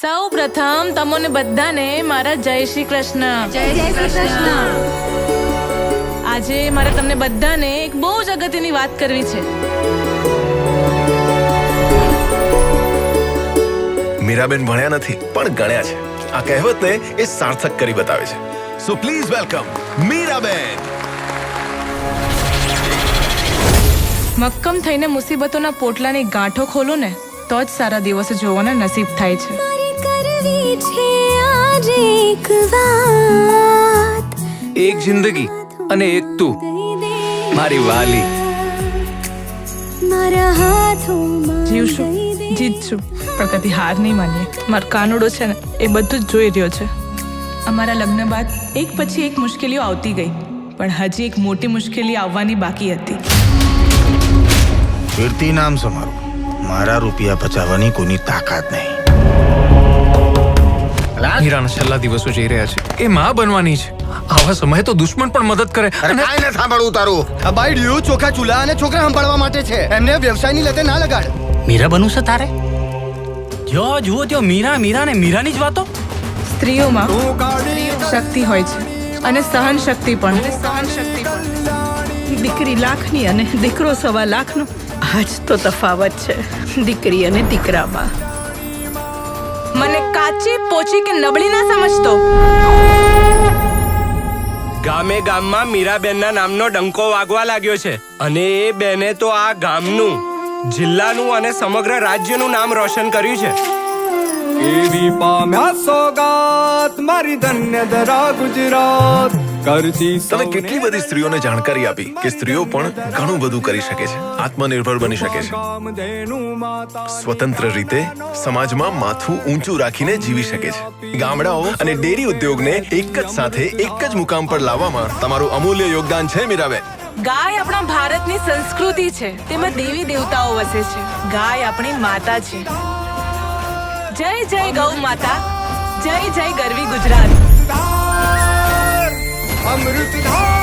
સૌ પ્રથમ તમને બધાને મારા જય શ્રી કૃષ્ણ. જય શ્રી કૃષ્ણ. આજે મારે તમને બધાને એક બહુ જ અગત્યની વાત કરવી છે. મીરાબેન ભણ્યા નથી પણ ગણ્યા છે. આ કહેવતને એ સાર્થક કરી બતાવે છે. So please welcome Miraben. મક્કમ થઈને મુસીબતોના પોટલાની ગાંઠો ખોલો ને તો જ સારા દિવસો જોવાના નસીબ થાય છે. એક જિંદગી અને એક તું મારી વાલી. જીવશું, જીતશું, પણ કદી હાર નહીં માનીએ. મારો કાનુડો છે ને એ બધું જ જોઈ રહ્યો છે. અમારા લગ્ન બાદ એક પછી એક મુશ્કેલીઓ આવતી ગઈ, પણ હજી એક મોટી મુશ્કેલી આવવાની બાકી હતી. કીર્તિ નામ છે મારું. મારા રૂપિયા બચાવવાની કોઈની તાકાત નહીં. મીરાના છેલ્લા દિવસો જઈ રહ્યા છે. એ માં બનવાની છે. આવા સમયે તો દુશ્મન પણ મદદ કરે. અરે કાંઈ ન સાંભળવું તારું. આ બાયડીઓ ચોખા ચૂલા અને છોકરા સંભાળવા માટે છે. એમને વ્યવસાયની લતે ના લગાડ. મીરા બનવું છે તારે? જો જુઓ ત્યાં મીરા મીરા ને મીરાની જ વાતો. સ્ત્રીઓમાં શક્તિ હોય છે અને સહન શક્તિ પણ. દીકરી લાખની અને દીકરો 1.25 લાખનો. આજ તો તફાવત છે દીકરી અને દીકરામાં. મને કાચી પોચી કે નબળી ના સમજતો. ગામે ગામમાં મીરાબેનના નામનો ડંકો વાગવા લાગ્યો છે અને એ બેને તો આ ગામનું, જિલ્લાનું અને સમગ્ર રાજ્યનું નામ રોશન કર્યું છે. એવી પામ્યા સોગાત મારી ધન્ય ધરા ગુજરાત કરતી. તમે કેટલી બધી સ્ત્રીઓને જાણકારી આપી કે સ્ત્રીઓ પણ ઘણું બધું કરી શકે છે, આત્મનિર્ભર બની શકે છે, સ્વતંત્ર રીતે સમાજમાં માથું ઊંચું રાખીને જીવી શકે છે. ગામડાઓ અને ડેરી ઉદ્યોગને એક જ સાથે એક જ મુકામ પર લાવવામાં તમારું અમૂલ્ય યોગદાન છે મીરાબેન. ગાય આપણા ભારતની સંસ્કૃતિ છે. તેમાં દેવી દેવતાઓ વસે છે. ગાય આપણી માતા છે. જય જય ગૌ માતા, જય જય ગરવી ગુજરાત. અમૃતધાર